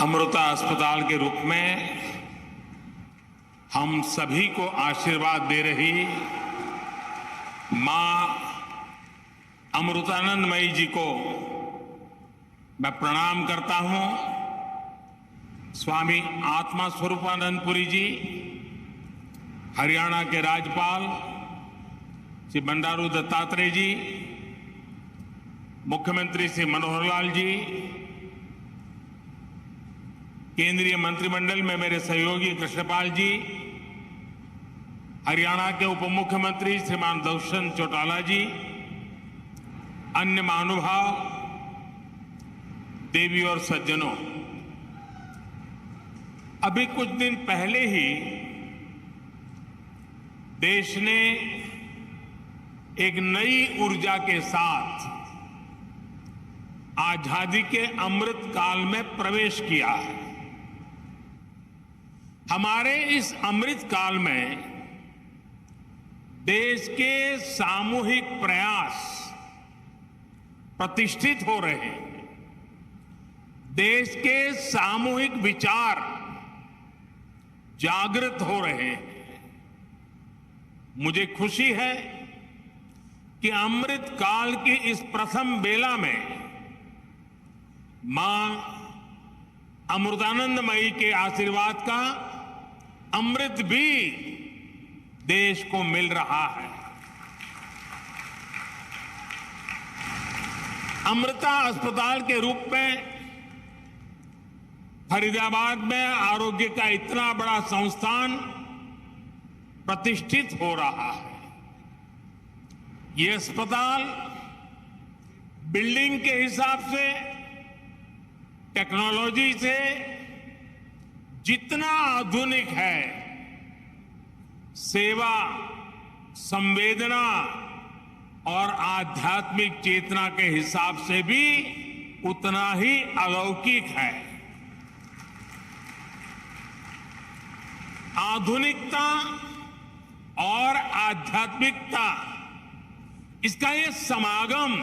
अमृता अस्पताल के रूप में हम सभी को आशीर्वाद दे रही मां अमृतानंदमयी जी को मैं प्रणाम करता हूं। स्वामी आत्मा स्वरूपानंदपुरी जी, हरियाणा के राज्यपाल श्री बंडारू दत्तात्रेय जी, मुख्यमंत्री श्री मनोहर लाल जी, केंद्रीय मंत्रिमंडल में मेरे सहयोगी कृष्णपाल जी, हरियाणा के उप मुख्यमंत्री श्रीमान दुष्यंत चौटाला जी, अन्य महानुभाव, देवी और सज्जनों, अभी कुछ दिन पहले ही देश ने एक नई ऊर्जा के साथ आजादी के अमृत काल में प्रवेश किया है। हमारे इस अमृत काल में देश के सामूहिक प्रयास प्रतिष्ठित हो रहे हैं। देश के सामूहिक विचार जागृत हो रहे हैं। मुझे खुशी है कि अमृत काल की इस प्रथम बेला में मां अमृतानंदमयी के आशीर्वाद का अमृत भी देश को मिल रहा है। अमृता अस्पताल के रूप में फरीदाबाद में आरोग्य का इतना बड़ा संस्थान प्रतिष्ठित हो रहा है। ये अस्पताल बिल्डिंग के हिसाब से, टेक्नोलॉजी से जितना आधुनिक है, सेवा, संवेदना और आध्यात्मिक चेतना के हिसाब से भी उतना ही अलौकिक है। आधुनिकता और आध्यात्मिकता, इसका ये समागम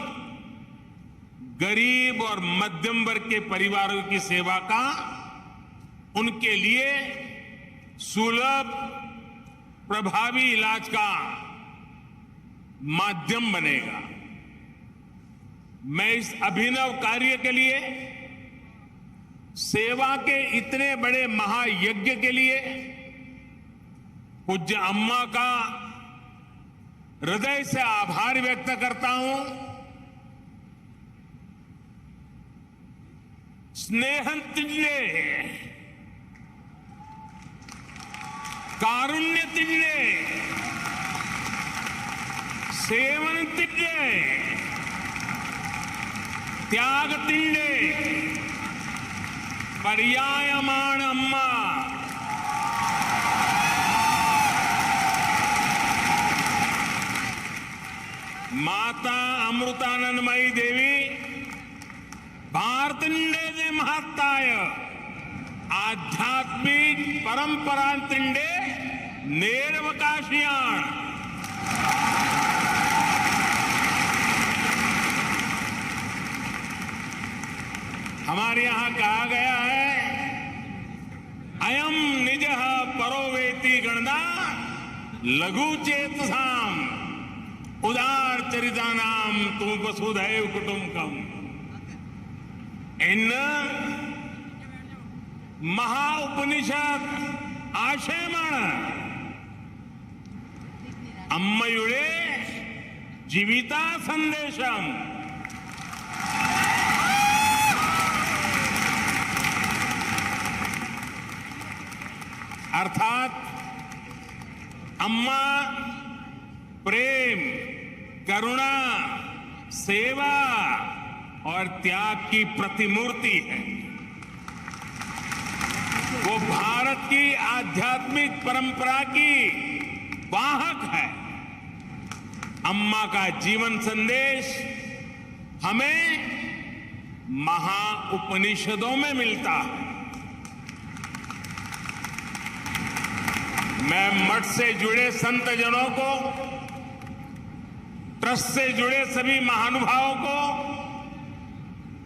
गरीब और मध्यम वर्ग के परिवारों की सेवा का उनके लिए सुलभ, प्रभावी इलाज का माध्यम बनेगा। मैं इस अभिनव कार्य के लिए, सेवा के इतने बड़े महायज्ञ के लिए पूज्य अम्मा का हृदय से आभार व्यक्त करता हूं। स्नेहंतिल्ले, कारुण्यतिल्ले, सेवनतिल्ले, त्यागतिल्ले, पर्यायमाण अम्मा। माता अमृतानंदमयी देवी भारतिंडे महत्ताय आध्यात्मिक परंपरांतिंडे नेरवकाशियाण। हमारे यहां कहा गया है, अयम निजः परोवेति गणना लघु चेतसाम उदार चरितानाम तु वसुधैव कुटुंबकम। इन महाउपनिषद आशयमण अम्मयुड़े जीविता संदेशम। अर्थात अम्मा प्रेम, करुणा, सेवा और त्याग की प्रतिमूर्ति है। वो भारत की आध्यात्मिक परंपरा की वाहक है। अम्मा का जीवन संदेश हमें महाउपनिषदों में मिलता है। मैं मठ से जुड़े संत जनों को, ट्रस्ट से जुड़े सभी महानुभावों को,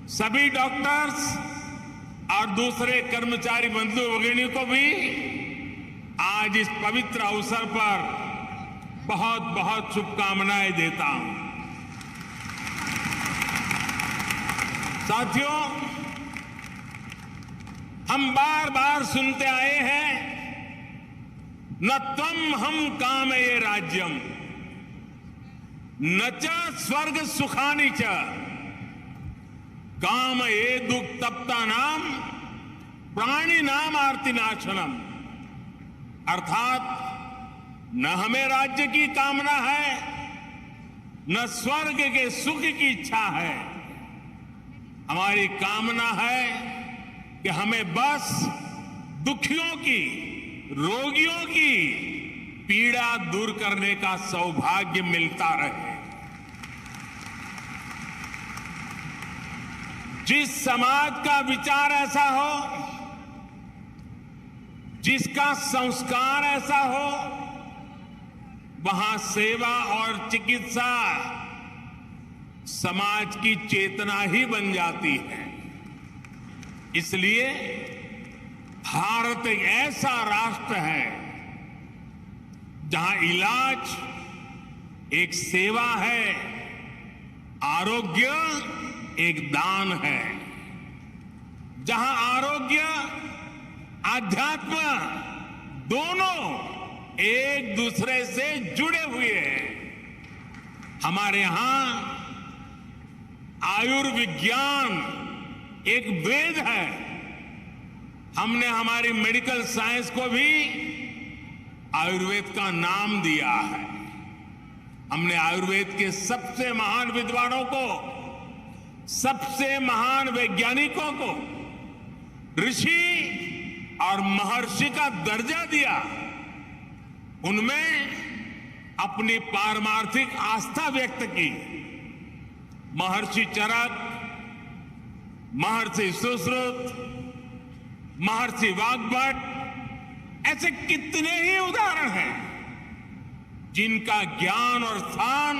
सभी डॉक्टर्स, और दूसरे कर्मचारी बंधु भगिनी को भी आज इस पवित्र अवसर पर बहुत बहुत शुभकामनाएं देता हूं। साथियों, हम बार बार सुनते आए हैं, न त्वम हम कामये राज्यम न च स्वर्ग सुखानि च काम ये दुख तप्ता नाम प्राणी नाम आरती नाशनम। अर्थात न हमें राज्य की कामना है, न स्वर्ग के सुख की इच्छा है। हमारी कामना है कि हमें बस दुखियों की, रोगियों की पीड़ा दूर करने का सौभाग्य मिलता रहे। जिस समाज का विचार ऐसा हो, जिसका संस्कार ऐसा हो, वहां सेवा और चिकित्सा समाज की चेतना ही बन जाती है। इसलिए भारत एक ऐसा राष्ट्र है जहां इलाज एक सेवा है, आरोग्य एक दान है, जहां आरोग्य आध्यात्म दोनों एक दूसरे से जुड़े हुए हैं। हमारे यहां आयुर्विज्ञान एक वेद है। हमने हमारी मेडिकल साइंस को भी आयुर्वेद का नाम दिया है। हमने आयुर्वेद के सबसे महान विद्वानों को, सबसे महान वैज्ञानिकों को ऋषि और महर्षि का दर्जा दिया। उनमें अपनी पारमार्थिक आस्था व्यक्त की। महर्षि चरक, महर्षि सुश्रुत, महर्षि वाग्भट, ऐसे कितने ही उदाहरण हैं जिनका ज्ञान और स्थान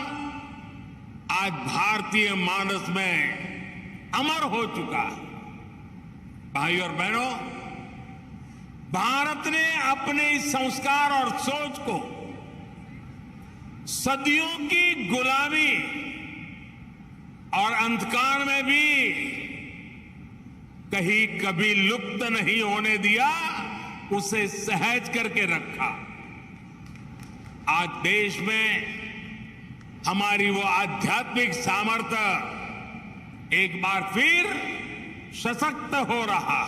आज भारतीय मानस में अमर हो चुका है। भाई और बहनों, भारत ने अपने इस संस्कार और सोच को सदियों की गुलामी और अंधकार में भी कहीं कभी लुप्त नहीं होने दिया, उसे सहज करके रखा। आज देश में हमारी वो आध्यात्मिक सामर्थ्य एक बार फिर सशक्त हो रहा।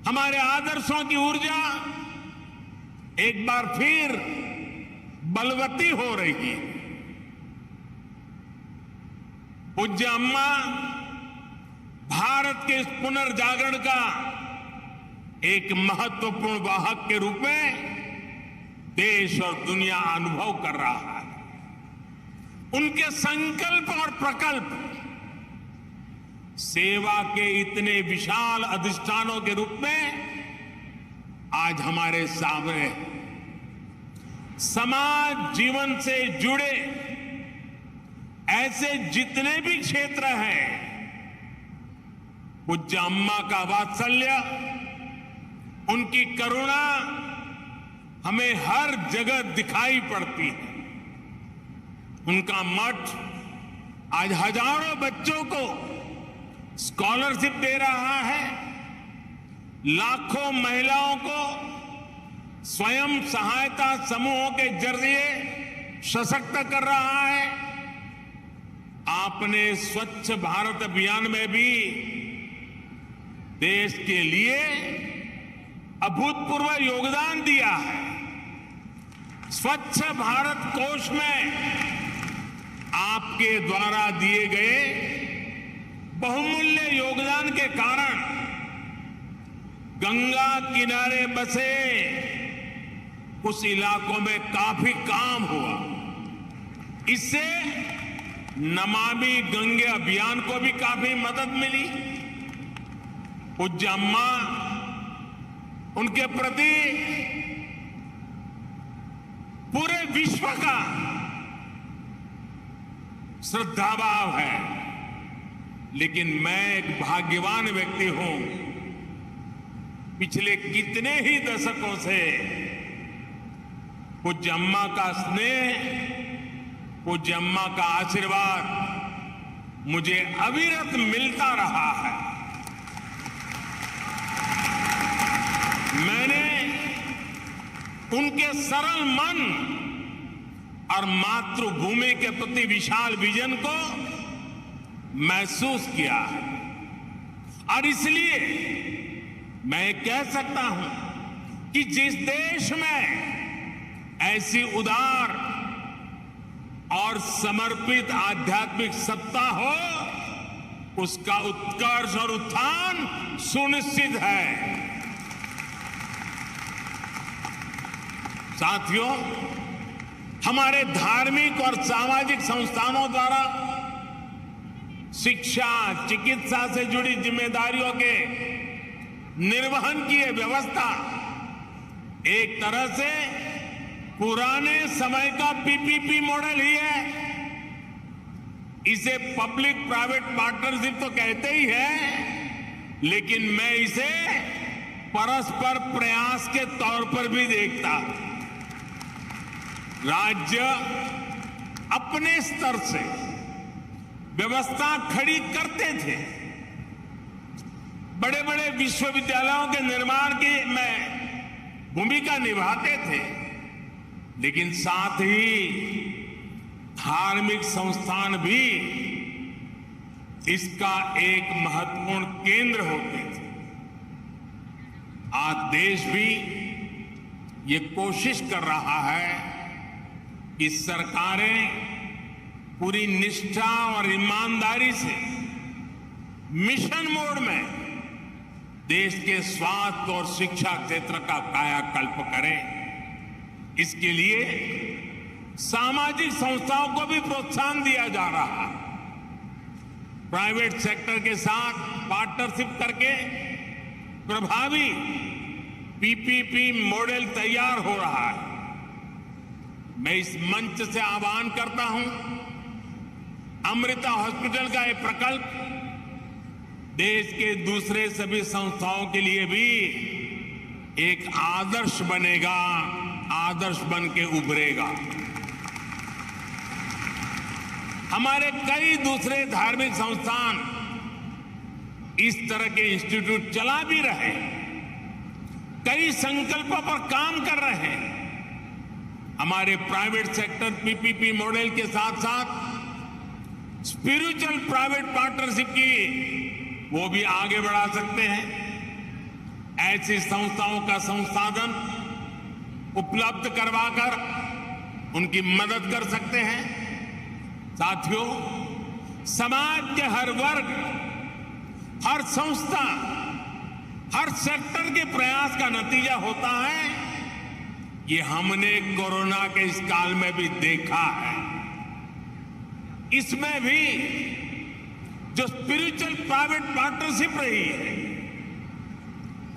हमारे आदर्शों की ऊर्जा एक बार फिर बलवती हो रही है। पूज्य अम्मा भारत के इस पुनर्जागरण का एक महत्वपूर्ण वाहक के रूप में देश और दुनिया अनुभव कर रहा है। उनके संकल्प और प्रकल्प सेवा के इतने विशाल अधिष्ठानों के रूप में आज हमारे सामने हैं। समाज जीवन से जुड़े ऐसे जितने भी क्षेत्र हैं, पूज्य अम्मा का वात्सल्य, उनकी करुणा हमें हर जगह दिखाई पड़ती है। उनका मठ आज हजारों बच्चों को स्कॉलरशिप दे रहा है, लाखों महिलाओं को स्वयं सहायता समूहों के जरिए सशक्त कर रहा है। आपने स्वच्छ भारत अभियान में भी देश के लिए अभूतपूर्व योगदान दिया है। स्वच्छ भारत कोष में आपके द्वारा दिए गए बहुमूल्य योगदान के कारण गंगा किनारे बसे उस इलाकों में काफी काम हुआ। इससे नमामि गंगे अभियान को भी काफी मदद मिली। पूज्य अम्मा, उनके प्रति पूरे विश्व का श्रद्धाभाव है। लेकिन मैं एक भाग्यवान व्यक्ति हूं। पिछले कितने ही दशकों से पूज्य अम्मा का स्नेह, पूज्य अम्मा का आशीर्वाद मुझे अविरत मिलता रहा है। मैंने उनके सरल मन और मातृभूमि के प्रति विशाल विजन को महसूस किया है और इसलिए मैं कह सकता हूं कि जिस देश में ऐसी उदार और समर्पित आध्यात्मिक सत्ता हो, उसका उत्कर्ष और उत्थान सुनिश्चित है। साथियों, हमारे धार्मिक और सामाजिक संस्थानों द्वारा शिक्षा, चिकित्सा से जुड़ी जिम्मेदारियों के निर्वहन की यह व्यवस्था एक तरह से पुराने समय का पीपीपी मॉडल ही है। इसे पब्लिक प्राइवेट पार्टनरशिप तो कहते ही है, लेकिन मैं इसे परस्पर प्रयास के तौर पर भी देखता। राज्य अपने स्तर से व्यवस्था खड़ी करते थे, बड़े बड़े विश्वविद्यालयों के निर्माण की में भूमिका निभाते थे, लेकिन साथ ही धार्मिक संस्थान भी इसका एक महत्वपूर्ण केंद्र होते थे। आज देश भी ये कोशिश कर रहा है कि सरकारें पूरी निष्ठा और ईमानदारी से मिशन मोड में देश के स्वास्थ्य और शिक्षा क्षेत्र का कायाकल्प करें। इसके लिए सामाजिक संस्थाओं को भी प्रोत्साहन दिया जा रहा है। प्राइवेट सेक्टर के साथ पार्टनरशिप करके प्रभावी पीपीपी मॉडल तैयार हो रहा है। मैं इस मंच से आह्वान करता हूं, अमृता हॉस्पिटल का यह प्रकल्प देश के दूसरे सभी संस्थाओं के लिए भी एक आदर्श बनेगा, आदर्श बन के उभरेगा। हमारे कई दूसरे धार्मिक संस्थान इस तरह के इंस्टीट्यूट चला भी रहे, कई संकल्पों पर काम कर रहे हैं। हमारे प्राइवेट सेक्टर पीपीपी मॉडल के साथ साथ स्पिरिचुअल प्राइवेट पार्टनरशिप की वो भी आगे बढ़ा सकते हैं। ऐसी संस्थाओं का संसाधन उपलब्ध करवाकर उनकी मदद कर सकते हैं। साथियों, समाज के हर वर्ग, हर संस्था, हर सेक्टर के प्रयास का नतीजा होता है। ये हमने कोरोना के इस काल में भी देखा है। इसमें भी जो स्पिरिचुअल प्राइवेट पार्टनरशिप रही है,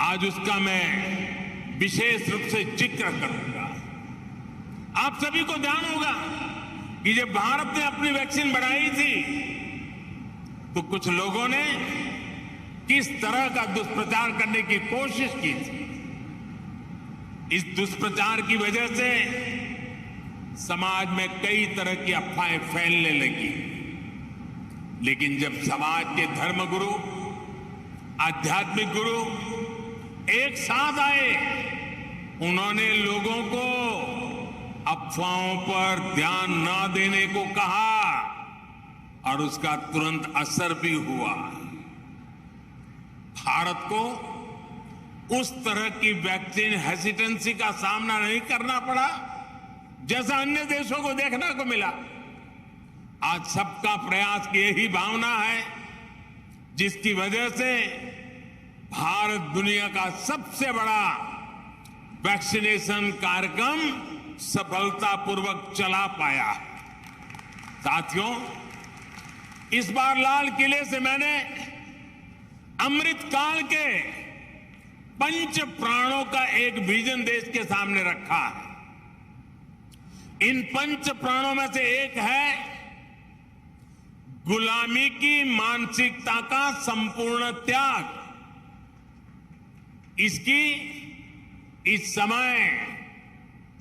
आज उसका मैं विशेष रूप से जिक्र करूंगा। आप सभी को ध्यान होगा कि जब भारत ने अपनी वैक्सीन बढ़ाई थी तो कुछ लोगों ने किस तरह का दुष्प्रचार करने की कोशिश की थी। इस दुष्प्रचार की वजह से समाज में कई तरह की अफवाहें फैलने लगी, लेकिन जब समाज के धर्मगुरु, आध्यात्मिक गुरु एक साथ आए, उन्होंने लोगों को अफवाहों पर ध्यान न देने को कहा और उसका तुरंत असर भी हुआ। भारत को उस तरह की वैक्सीन हेसिटेंसी का सामना नहीं करना पड़ा जैसा अन्य देशों को देखने को मिला। आज सबका प्रयास की यही भावना है जिसकी वजह से भारत दुनिया का सबसे बड़ा वैक्सीनेशन कार्यक्रम सफलतापूर्वक चला पाया। साथियों, इस बार लाल किले से मैंने अमृत काल के पंच प्राणों का एक विजन देश के सामने रखा है। इन पंच प्राणों में से एक है गुलामी की मानसिकता का संपूर्ण त्याग, इसकी इस समय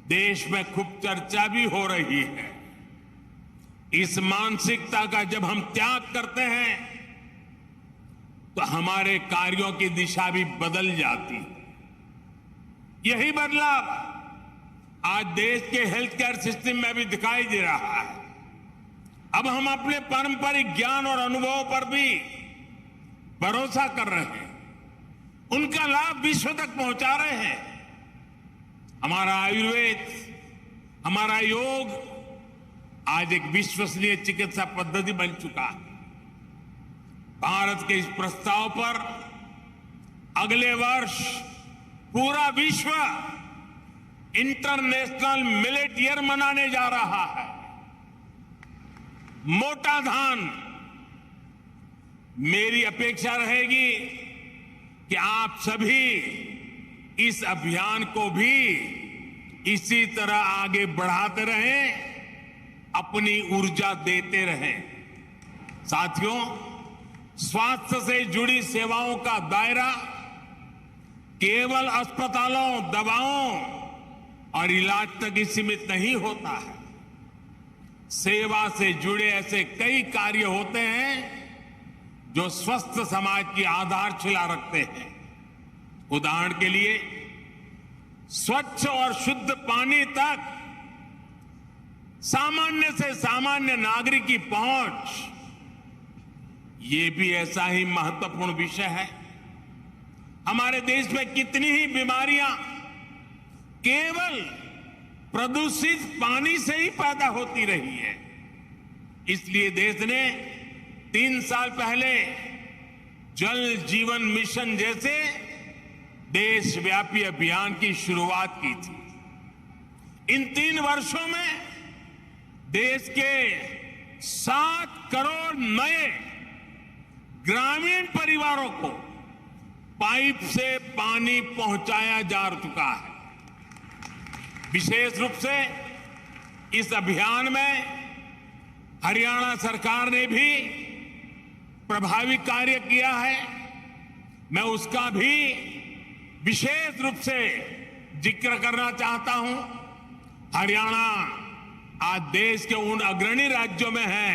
देश में खूब चर्चा भी हो रही है। इस मानसिकता का जब हम त्याग करते हैं तो हमारे कार्यों की दिशा भी बदल जाती है। यही बदलाव आज देश के हेल्थ केयर सिस्टम में भी दिखाई दे रहा है। अब हम अपने पारंपरिक ज्ञान और अनुभवों पर भी भरोसा कर रहे हैं, उनका लाभ विश्व तक पहुंचा रहे हैं। हमारा आयुर्वेद, हमारा योग आज एक विश्वसनीय चिकित्सा पद्धति बन चुका है। भारत के इस प्रस्ताव पर अगले वर्ष पूरा विश्व इंटरनेशनल मिलेट ईयर मनाने जा रहा है। मोटा धान, मेरी अपेक्षा रहेगी कि आप सभी इस अभियान को भी इसी तरह आगे बढ़ाते रहें, अपनी ऊर्जा देते रहें। साथियों, स्वास्थ्य से जुड़ी सेवाओं का दायरा केवल अस्पतालों, दवाओं और इलाज तक ही सीमित नहीं होता है। सेवा से जुड़े ऐसे कई कार्य होते हैं जो स्वस्थ समाज की आधारशिला रखते हैं। उदाहरण के लिए, स्वच्छ और शुद्ध पानी तक सामान्य से सामान्य नागरिक की पहुंच, ये भी ऐसा ही महत्वपूर्ण विषय है। हमारे देश में कितनी ही बीमारियां केवल प्रदूषित पानी से ही पैदा होती रही है। इसलिए देश ने 3 साल पहले जल जीवन मिशन जैसे देशव्यापी अभियान की शुरुआत की थी। इन 3 वर्षों में देश के 7 करोड़ नए ग्रामीण परिवारों को पाइप से पानी पहुंचाया जा चुका है। विशेष रूप से इस अभियान में हरियाणा सरकार ने भी प्रभावी कार्य किया है। मैं उसका भी विशेष रूप से जिक्र करना चाहता हूं। हरियाणा आज देश के उन अग्रणी राज्यों में है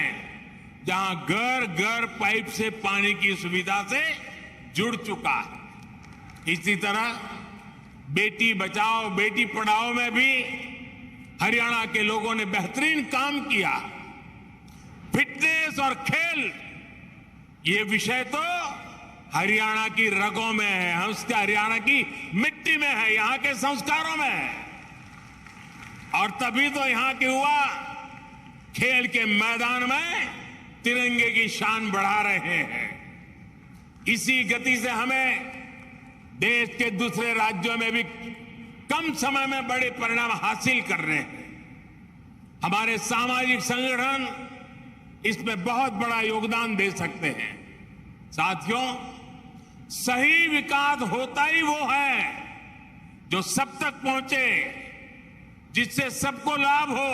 जहां घर घर पाइप से पानी की सुविधा से जुड़ चुका है। इसी तरह बेटी बचाओ बेटी पढ़ाओ में भी हरियाणा के लोगों ने बेहतरीन काम किया। फिटनेस और खेल, ये विषय तो हरियाणा की रगों में है, उसके हरियाणा की मिट्टी में है, यहां के संस्कारों में है। और तभी तो यहां के युवा खेल के मैदान में तिरंगे की शान बढ़ा रहे हैं। इसी गति से हमें देश के दूसरे राज्यों में भी कम समय में बड़े परिणाम हासिल कर रहे हैं। हमारे सामाजिक संगठन इसमें बहुत बड़ा योगदान दे सकते हैं। साथियों, सही विकास होता ही वो है जो सब तक पहुंचे, जिससे सबको लाभ हो।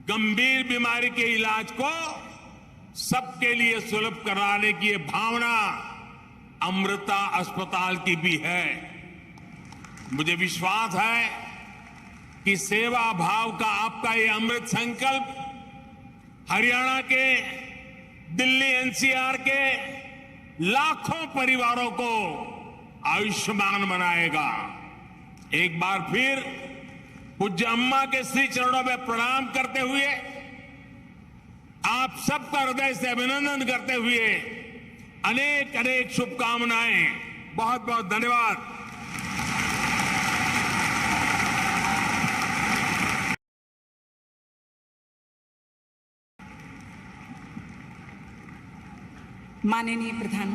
गंभीर बीमारी के इलाज को सबके लिए सुलभ कराने की ये भावना अमृता अस्पताल की भी है। मुझे विश्वास है कि सेवा भाव का आपका ये अमृत संकल्प हरियाणा के, दिल्ली एनसीआर के लाखों परिवारों को आयुष्मान बनाएगा। एक बार फिर पूज्य अम्मा के श्री चरणों में प्रणाम करते हुए, आप सबका हृदय से अभिनंदन करते हुए अनेक अनेक शुभकामनाएं। बहुत बहुत धन्यवाद। माननीय प्रधान